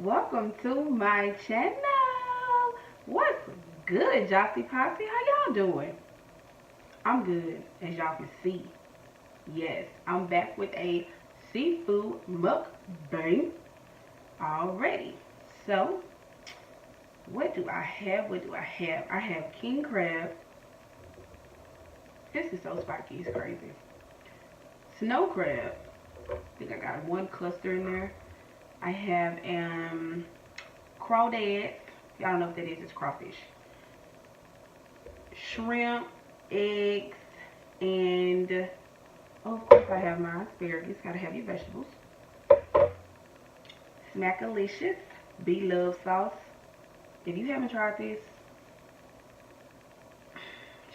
Welcome to my channel. What's good, Jocey Posse? How y'all doing? I'm good, as y'all can see. Yes, I'm back with a seafood mukbang already. So, what do I have? I have king crab. This is so spiky, it's crazy. Snow crab. I think I got one cluster in there. I have crawdads. Y'all know what that is. It's crawfish. Shrimp, eggs, and oh, of course I have my asparagus. Gotta have your vegetables. Smackalicious Blove sauce. If you haven't tried this,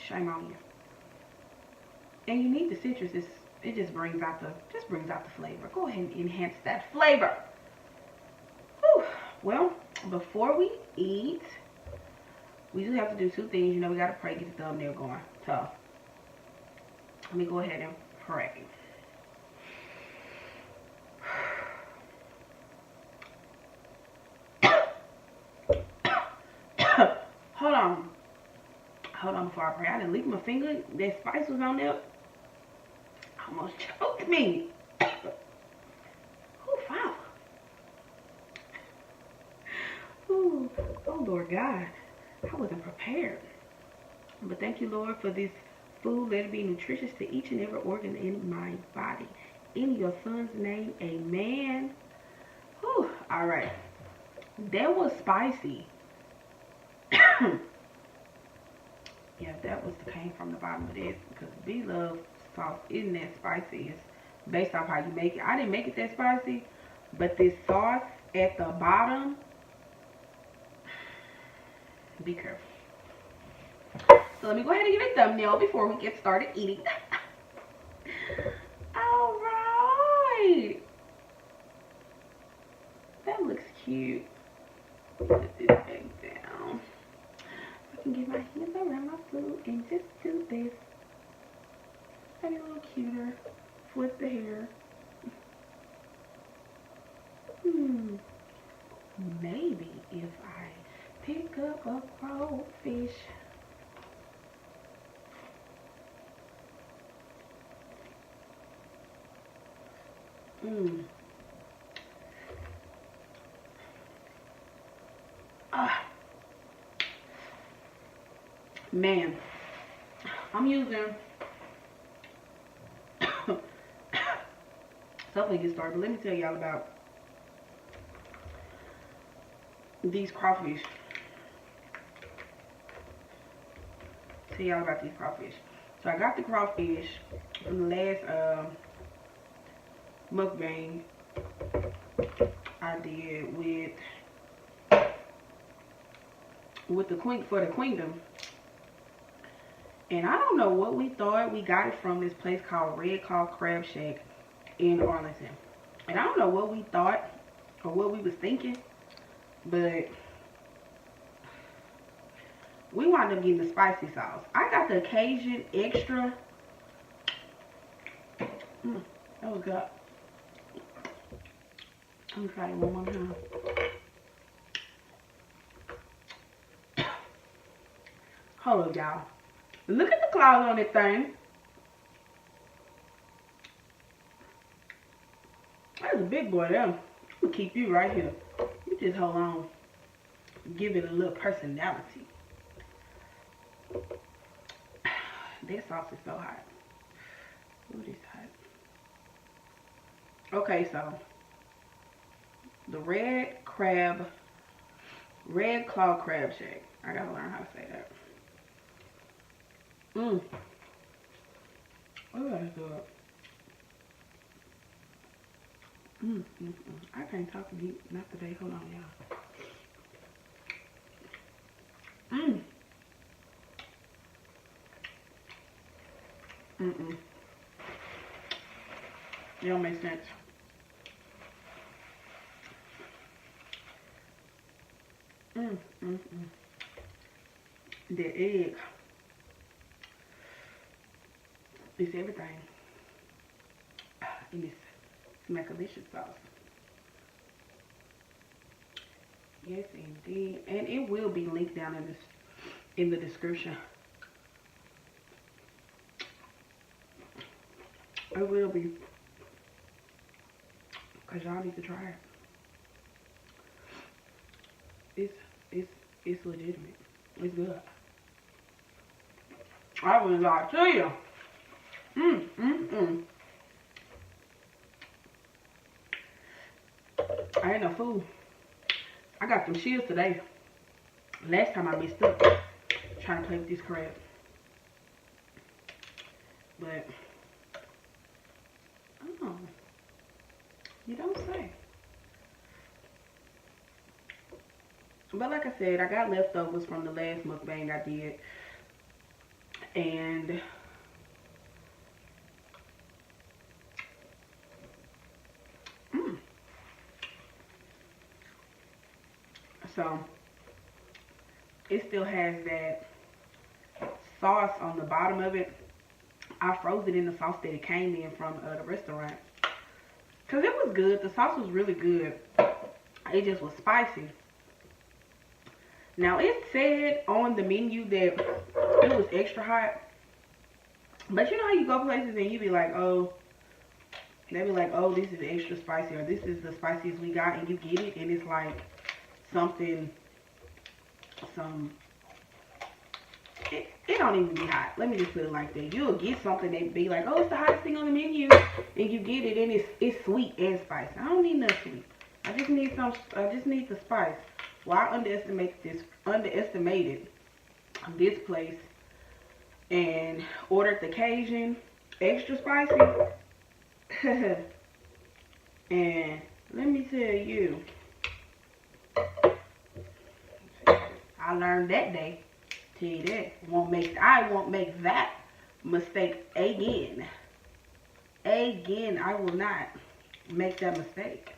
shame on you. And you need the citrus. It just brings out the flavor. Go ahead and enhance that flavor. Whew. Well, before we eat, we do have to do two things. You know, we gotta pray, get the thumbnail going. So let me go ahead and pray. Hold on before I pray. I didn't leave my finger. That spice was on there. Almost choked me. Oh, wow. Ooh, oh, Lord God. I wasn't prepared. But thank you, Lord, for this food. Let it be nutritious to each and every organ in my body. In your son's name, amen. Whew, all right. That was spicy. Yeah, that came from the bottom of this because Blove sauce isn't that spicy. It's based off how you make it. I didn't make it that spicy, but this sauce at the bottom, be careful. So let me go ahead and give it a thumbnail before we get started eating. All right. That looks cute. Put this back down. I can get my hands around my food and just do this. Maybe a little cuter. Flip the hair. Maybe if I pick up a crawfish. Man, I'm using something to get started. But let me tell y'all about these crawfish. So I got the crawfish from the last mukbang I did with the Queendom. And I don't know what we thought. We got it from this place called Red Claw Crab Shack in Arlington. And I don't know what we thought or what we was thinking, but we wound up getting the spicy sauce. I got the Cajun extra. That was good. I'm gonna try it one more time. Hold up, y'all. Look at the claws on that thing. That's a big boy there. I'm gonna keep you right here. You just hold on. Give it a little personality. That sauce is so hot. Ooh, this hot. Okay, so the Red Claw Crab Shack. I gotta learn how to say that. Oh, that's good. I can't talk to you. Not today. Hold on, y'all. It don't make sense. The egg is everything in this smackalicious sauce. Yes, indeed. And it will be linked down in the description. It will be. Cause y'all need to try it. It's legitimate. It's good. I will lie to you. I ain't no fool. I got them shields today. Last time I messed up trying to play with this crab. But, oh, you don't say. But like I said, I got leftovers from the last mukbang I did. And so it still has that sauce on the bottom of it. I froze it in the sauce that it came in from the restaurant. Because it was good. The sauce was really good. It just was spicy. Now, it said on the menu that it was extra hot. But you know how you go places and you be like, oh, they be like, oh, this is extra spicy, or this is the spiciest we got, and you get it, and it's like something, it don't even be hot. Let me just put it like that. You'll get something that be like, oh, it's the hottest thing on the menu, and you get it, and it's sweet and spicy. I don't need nothing sweet. I just need the spice. Well, I underestimated this place and ordered the Cajun extra spicy. And let me tell you, I learned that day. Tell you that. I won't make that mistake again. Again, I will not make that mistake.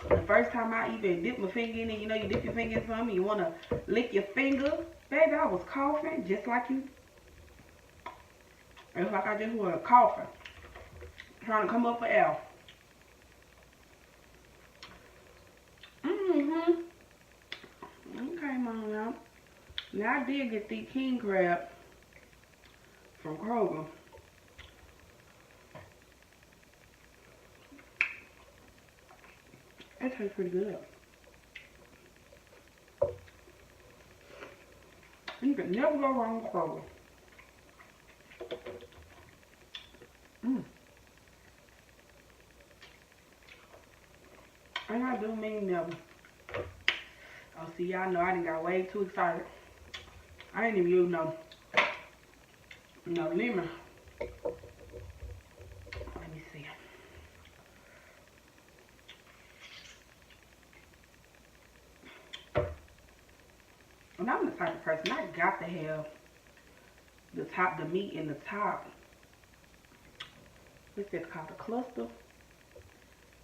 The first time I even dipped my finger in it, you know, you dip your finger in something, you want to lick your finger. Baby, I was coughing just like you. It's like I just was coughing. Trying to come up for air. Okay, Mom, now. Now, I did get the king crab from Kroger. That tastes pretty good. You can never go wrong with Kroger. And I do mean never. Oh, see, y'all know I done got way too excited. I ain't even use no lemon. Let me see. And I'm the type of person, I got to have the meat in the top. What's that called? A cluster?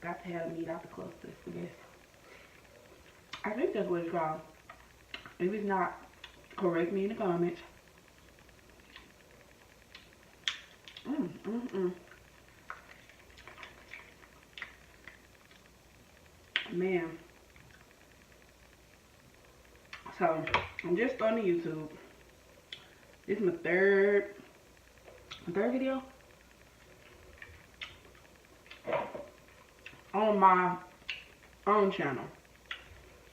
Got to have the meat out the cluster for this. I think that's what it's called. If it's not, correct me in the comments. Man. So, I'm just starting YouTube. This is my third video on my own channel,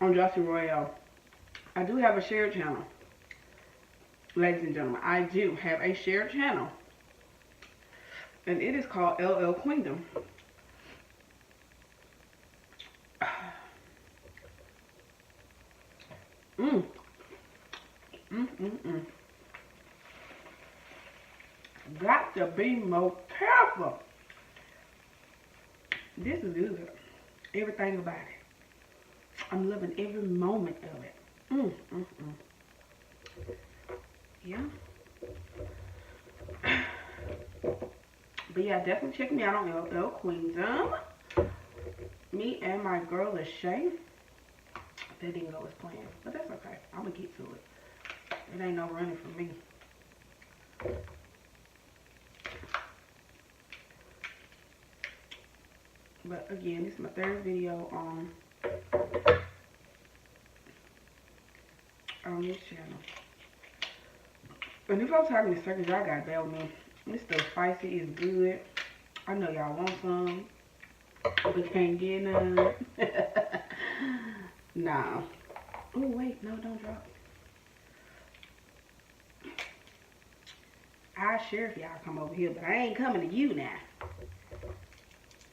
on Jocey Royale. I do have a shared channel, ladies and gentlemen. I do have a shared channel, and it is called L L Queendom. Got to be more careful. This is good. Everything about it. I'm loving every moment of it. Yeah. But yeah, definitely check me out on L L Queendom. Me and my girl Lachey. That didn't go as planned, but that's okay. I'm gonna get to it. It ain't no running for me. But again, this is my third video on on this channel. And if I'm talking to circus, y'all gotta bear with me. This stuff spicy is good. I know y'all want some, but can't get none. Nah. Oh wait, no, don't drop it. I'll share if y'all come over here, but I ain't coming to you now.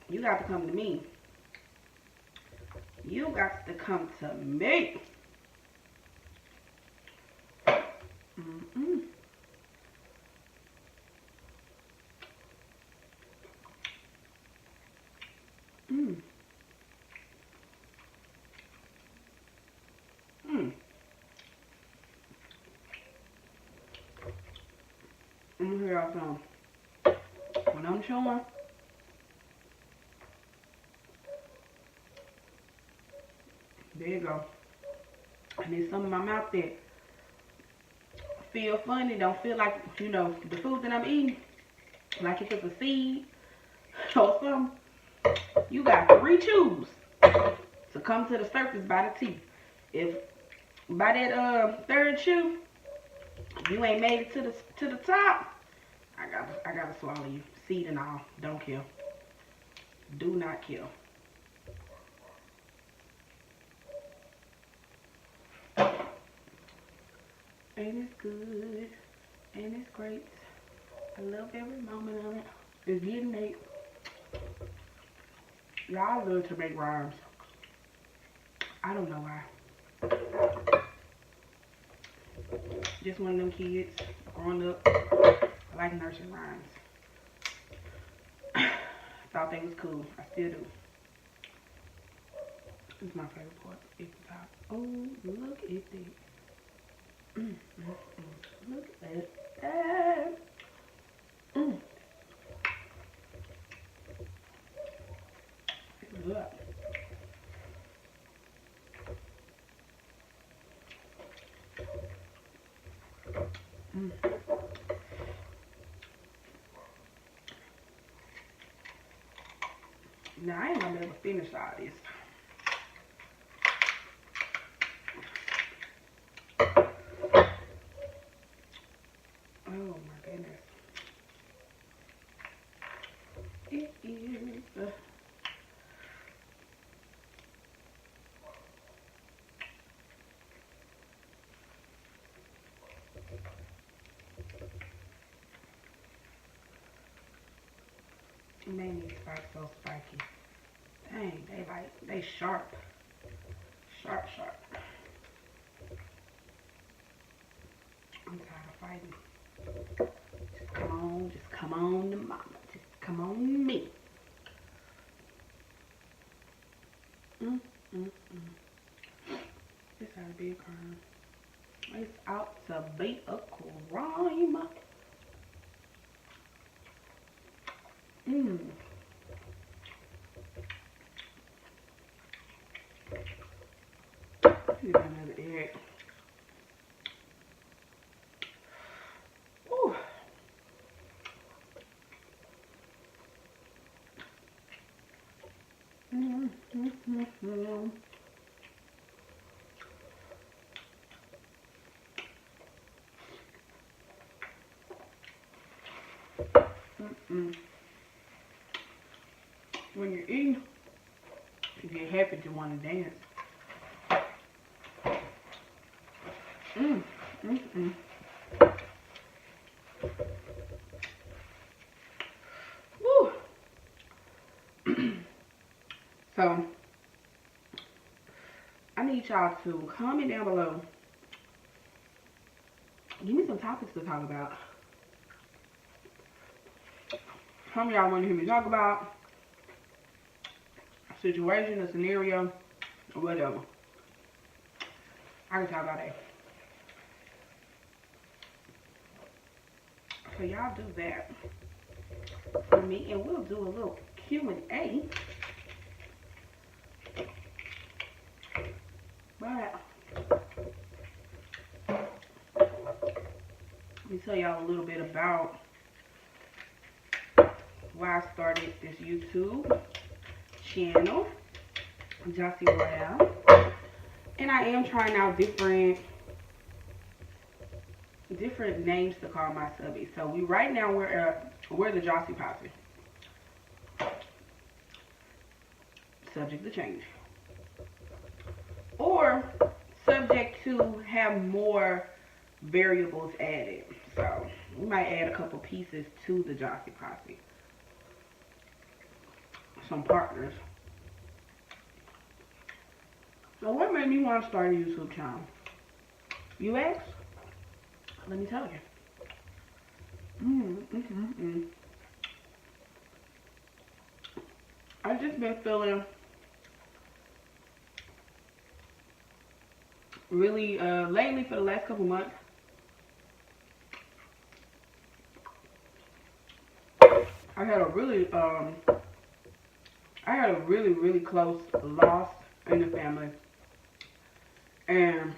You got to come to me. You got to come to me. Mm-mm. Mm. Mm. Let me hear y'all some. When I'm chewing, there you go. And there's some in my mouth that feel funny, don't feel like, you know, the food that I'm eating, like if it's a seed or something. You got 3 chews to come to the surface by the teeth. If by that 3rd chew you ain't made it to the top, I gotta swallow you, seed and all. Don't kill. Do not kill. And it's good, and it's great. I love every moment of it. It's getting late. Y'all love to make rhymes. I don't know why. Just one of them kids growing up. I like nursery rhymes. Thought they was cool. I still do. This is my favorite part. It's the top. Oh, look at that. Look at that. It's good. Now, I ain't gonna be able to finish all this. Oh my goodness. It is. Man, these spikes so spiky. Dang, they sharp. Sharp. I'm tired of fighting. Just come on to mama. Just come on to me. This ought to be a crime. It's out to be a crime. Here's another egg. Ooh. When you're eating, you get happy to want to dance. Woo. So, I need y'all to comment down below. Give me some topics to talk about. Some of y'all want to hear me talk about a situation, a scenario, or whatever. I can talk about that. So y'all do that for me, and we'll do a little Q&A. But let me tell y'all a little bit about why I started this YouTube channel, Jocey Royale. And I am trying out different different names to call my subby. So right now we're the Jocey Posse. Subject to change. Or subject to have more variables added. So we might add a couple pieces to the Jocey Posse. Some partners. So what made me want to start a YouTube channel? You ask? Let me tell you. I've just been feeling really, lately for the last couple months, I had a really close loss in the family. And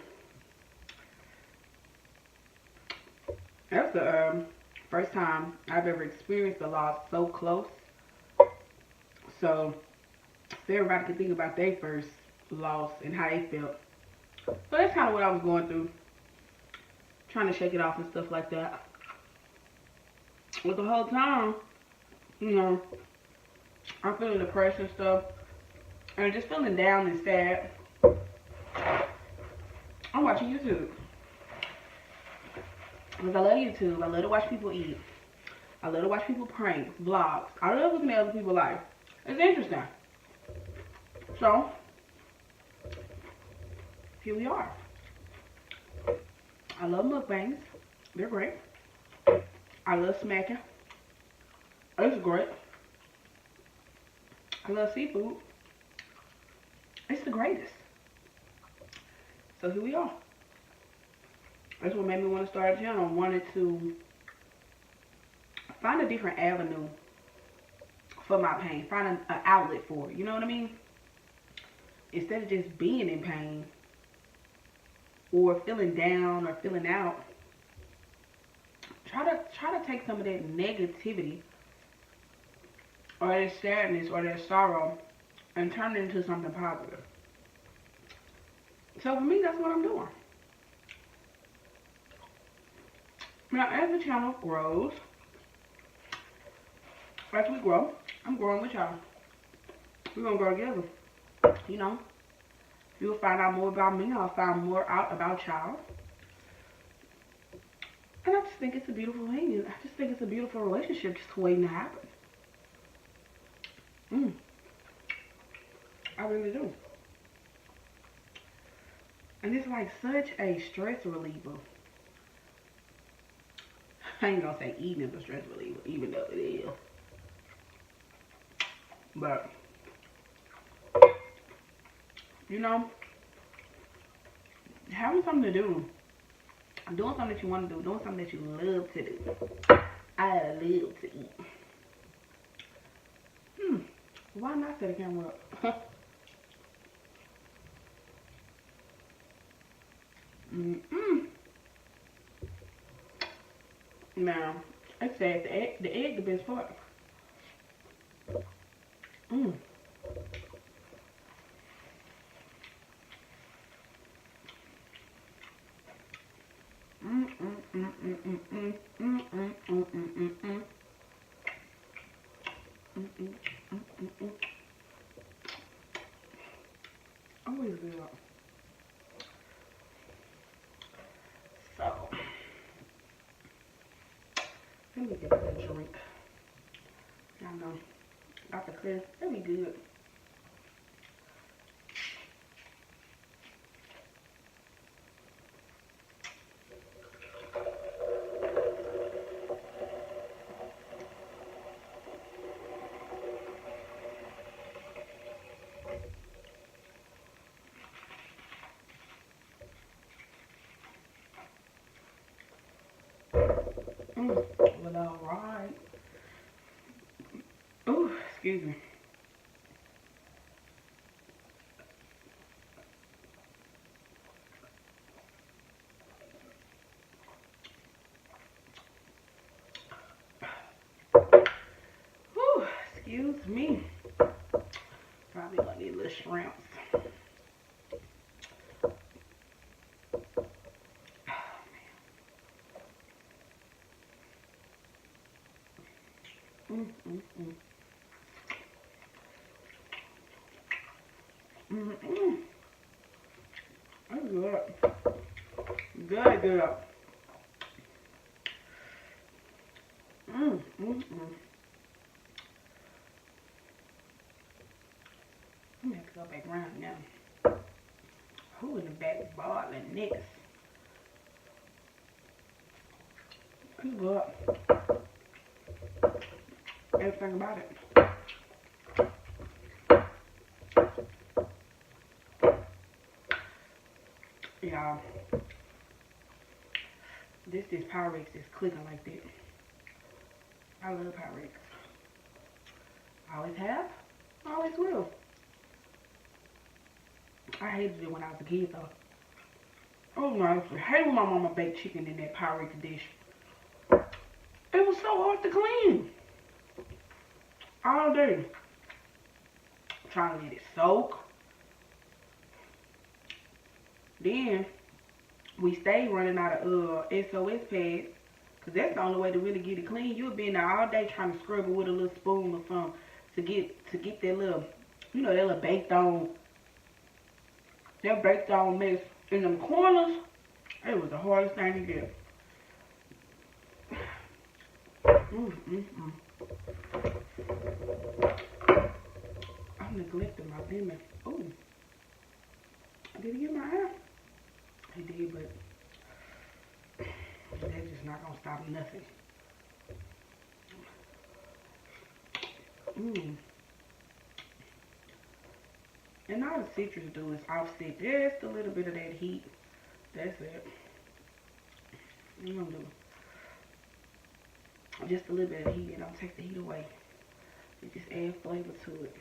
that's the first time I've ever experienced a loss so close. So everybody could think about their first loss and how they felt. So that's kind of what I was going through. Trying to shake it off and stuff like that. But the whole time, you know, I'm feeling depressed and stuff. And just feeling down and sad. I'm watching YouTube. Because I love YouTube. I love to watch people eat. I love to watch people prank, vlogs. I love looking at other people's life. It's interesting. So, here we are. I love mukbangs. They're great. I love smacking. It's great. I love seafood. It's the greatest. So here we are. That's what made me want to start a channel. I wanted to find a different avenue for my pain. Find an outlet for it. You know what I mean? Instead of just being in pain or feeling down or feeling out, try to take some of that negativity or that sadness or that sorrow and turn it into something positive. So for me, that's what I'm doing. Now, as the channel grows, as we grow, I'm growing with y'all. We're going to grow together. You know, you'll find out more about me. I'll find more out about y'all. And I just think it's a beautiful thing. I just think it's a beautiful relationship just waiting to happen. I really do. And it's like such a stress reliever. I ain't gonna say eating is a stress reliever, even though it is. But, you know, having something to do, doing something that you want to do, doing something that you love to do. I love to eat. Why not set the camera up? Now, I said the egg the best part. Always good. So, let me get that drink. Y'all know, about to clear. That'll be good. Well, alright. Oh, excuse me. Whew, excuse me. Probably gonna need a little shrimps. Mm-mm. That's good. Good, good. Mm-mm. I'm gonna have to go back around now. Who in the back bottling next? Good. Everything about it. Y'all, this Pyrex is clicking like that. I love Pyrex. Always have, always will. I hated it when I was a kid though. Oh no, I used to hate when my mama baked chicken in that Pyrex dish. It was so hard to clean. All day. Trying to let it soak. Then we stayed running out of SOS pads. Cause that's the only way to really get it clean. You'll be in there all day trying to scrub it with a little spoon or something to get that little, you know, that little baked on mess in them corners. It was the hardest thing to get. I'm neglecting my lemon. Oh, did he get my eye? He did, but that's just not gonna stop nothing. And all the citrus do is offset just a little bit of that heat. That's it. I'm gonna do just a little bit of heat and don't take the heat away. It just add flavor to it.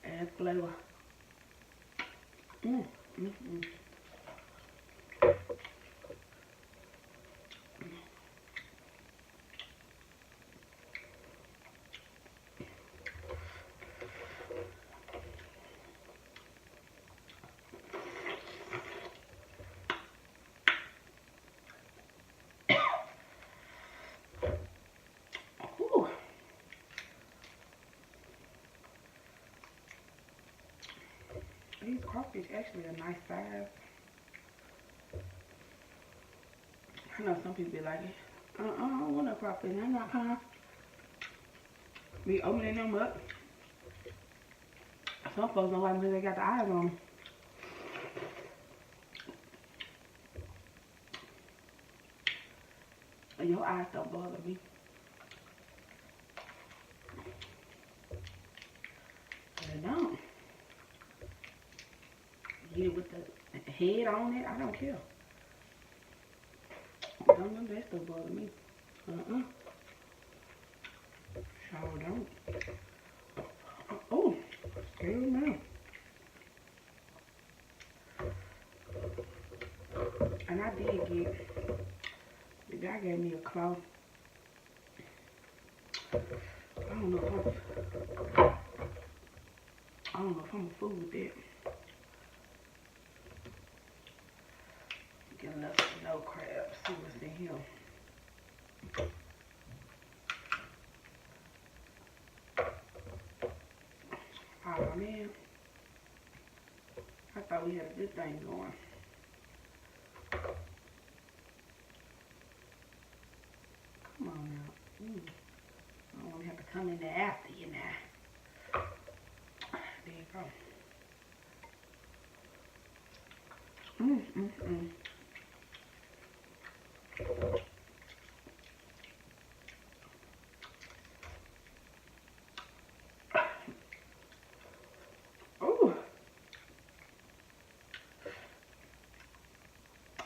Add flavor. These crawfish actually a nice size. I know some people be like, I don't want no crawfish. I'm not kind of be opening them up. Some folks don't like them because they got the eyes on them. Your eyes don't bother me. They don't. Get it with the head on it. I don't care. Don't know that stuff bother me. Sure don't. Oh, scared now. And I did get, the guy gave me a claw. I don't know if I'm a fool with that. Get enough snow crab. See what's in here. Oh man, I thought we had a good thing going. Come on now. I don't want to have to come in there after you now. There you go. Ooh.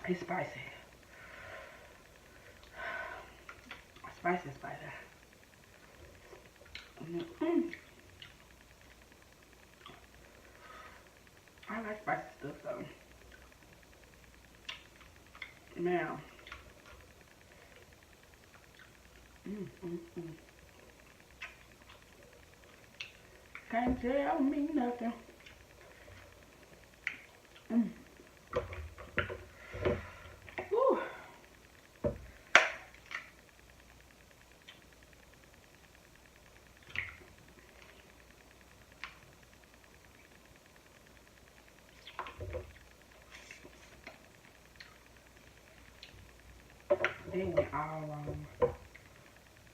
It's spicy. Spicy. I like spicy stuff though. Now. Can't tell me nothing. Woo. They went all wrong.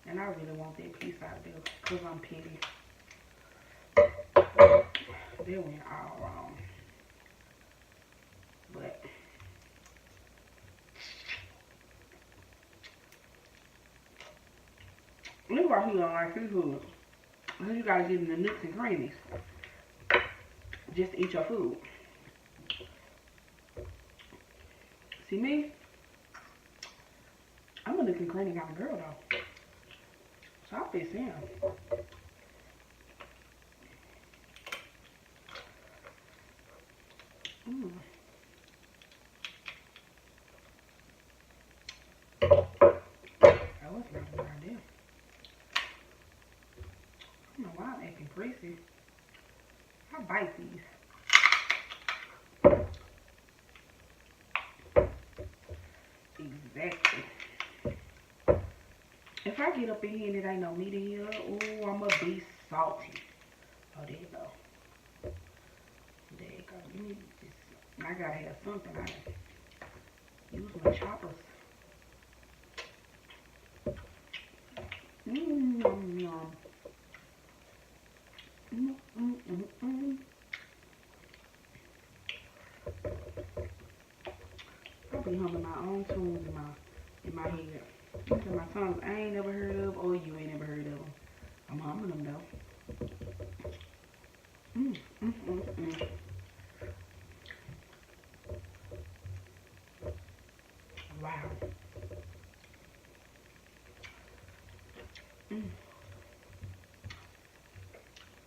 And I really want that piece out there because I'm petty. They went all wrong. But look why he don't like seafood. Because you gotta get in the nooks and crannies. Just to eat your food. See me? I'm a nook and cranny kind of girl though. So I fit in. Mm. That was not a good idea. I don't know why I'm acting crazy. I bite these. Exactly. If I get up in here and it ain't no meat in here, ooh, I'ma be salty. Oh, there you go. There you go. Give me this. I gotta have something. I use my choppers. Yum. I'll be humming my own tunes in my head. These are my songs I ain't never heard of, or you ain't never heard of them. I'm humming them though. Wow.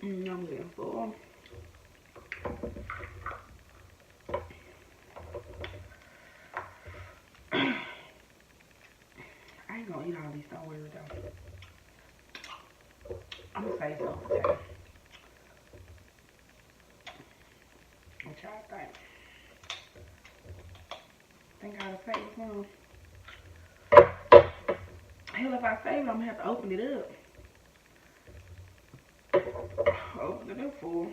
I'm getting full. I ain't gonna eat all these, don't worry though. I'm gonna save some for today. What y'all think? Think I'll save some? Hell, if I save it, I'm gonna have to open it up. Open it up for.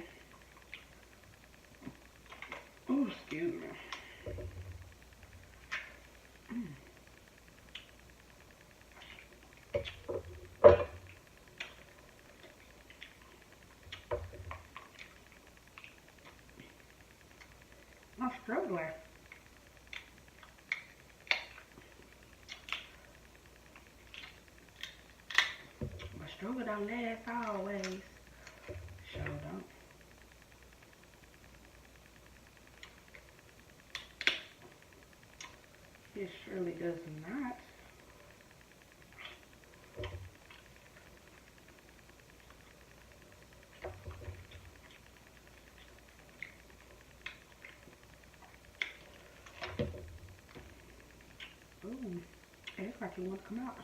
Ooh, excuse me. I'm struggling. But struggle don't last always. Sure don't. It surely does not. Ooh, it looks like it wants to come out.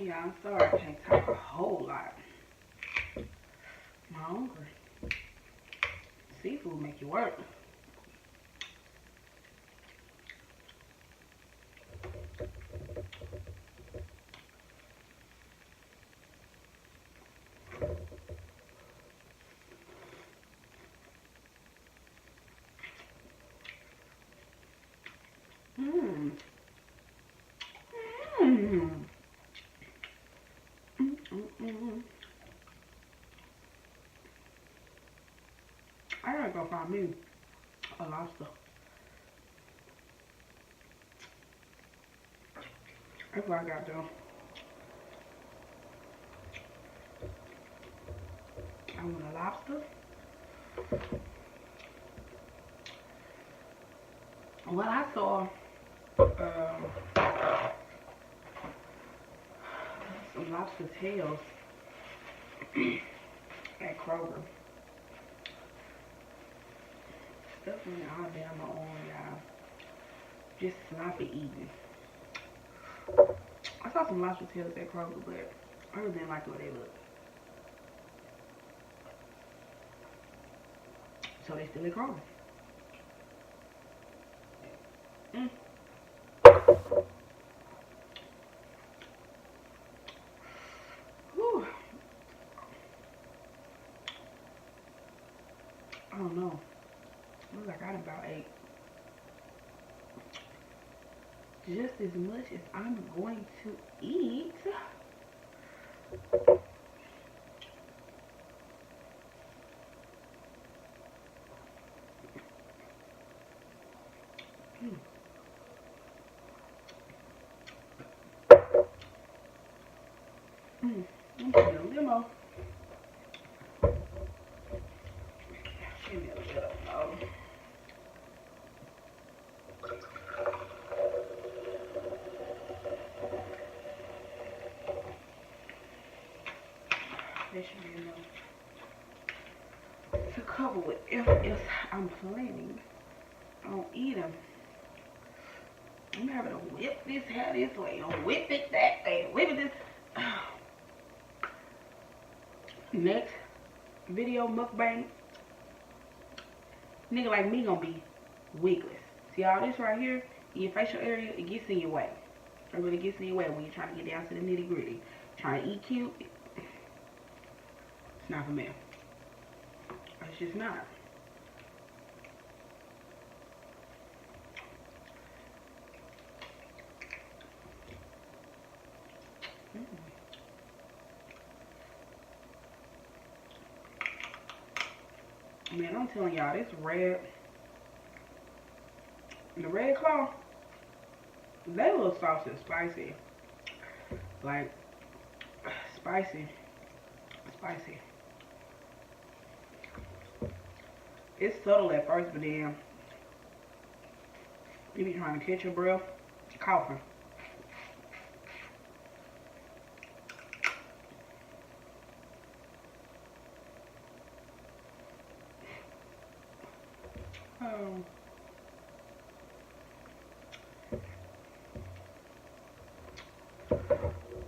Yeah, I'm sorry I can't talk a whole lot. I'm hungry. Seafood make you work. I gotta go find me a lobster. That's what I gotta do. I want a lobster. Well, I saw some lobster tails at Kroger. Stuff in Alabama on, y'all. Just sloppy eating. I saw some lobster tails at Kroger, but I really didn't like the way they look. So they still at Kroger. Mm. Whew. I don't know. Looks like I done about ate just as much as I'm going to eat. I'm putting a limo. Give me a little more. There should be enough to cover whatever else I'm planning on eating. I'm having to whip this hair this way, and whip it that way, whip it this. Next video mukbang, nigga like me gonna be wigless. See all this right here, your facial area, it gets in your way. It really gets in your way when you're trying to get down to the nitty gritty. Trying to eat cute, it's not for me. It's just not. Man, I'm telling y'all, this the red claw, that little sauce is spicy. Like, spicy. It's subtle at first, but then you be trying to catch your breath, coughing.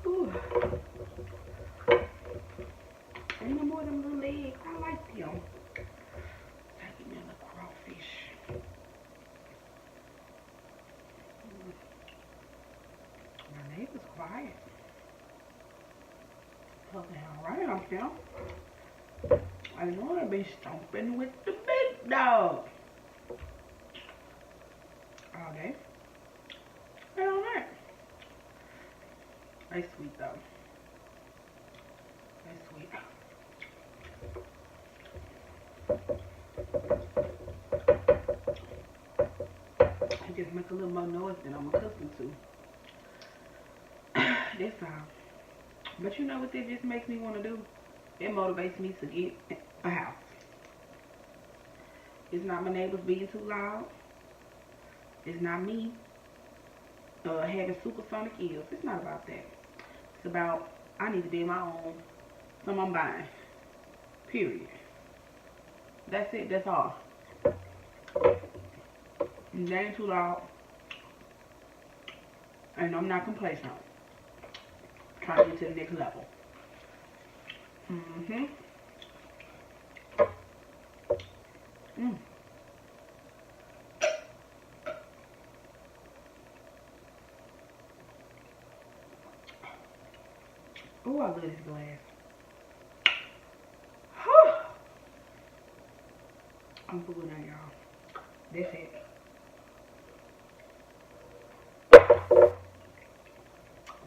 Ooh. Ain't no more of them little legs. I like them. Taking me a little crawfish. My neighbor's quiet. Okay, alright, I'm down. I know I'll be stomping with the big dog. All day. And all night. That's sweet though. That's sweet. I just make a little more noise than I'm accustomed to. That's all. But you know what this just makes me want to do? It motivates me to get a house. It's not my neighbors being too loud. It's not me having supersonic ears. It's not about that. It's about I need to be my own. Something I'm buying. Period. That's it. That's all. It ain't too loud. And I'm not complacent. Trying to get to the next level. Oh, I love this glass. I'm full now, y'all. That's it.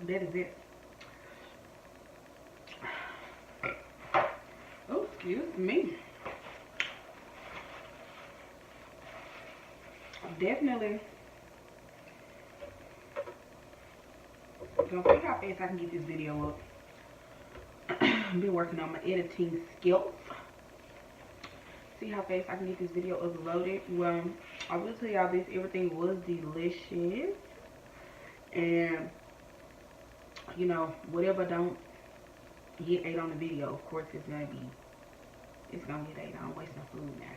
That is it. Oh, excuse me. Definitely gonna see how fast I can get this video up. I've been working on my editing skills. See how fast I can get this video uploaded. Well, I will tell y'all this, everything was delicious. And you know, whatever I don't get ate on the video, of course it's gonna get ate. I don't waste no food now.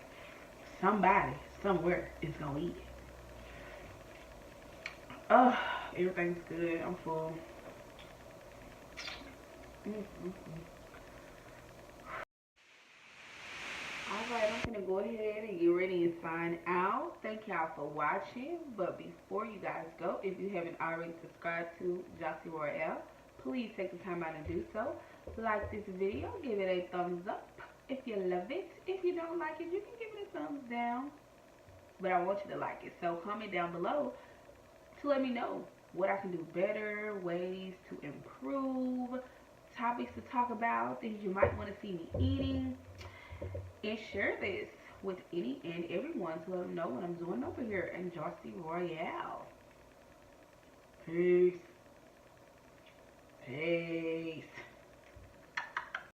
Somebody, somewhere is gonna eat it. Everything's good. I'm full. Alright, I'm I'm gonna go ahead and get ready and sign out. Thank y'all for watching. But before you guys go, if you haven't already subscribed to Jocey Royale, please take the time out and do so. Like this video, give it a thumbs up if you love it. If you don't like it, you can give it a thumbs down. But I want you to like it. So comment down below to let me know what I can do better, ways to improve, topics to talk about, things you might want to see me eating. And share this with any and everyone to let them know what I'm doing over here in Jocey Royale. Peace. Peace.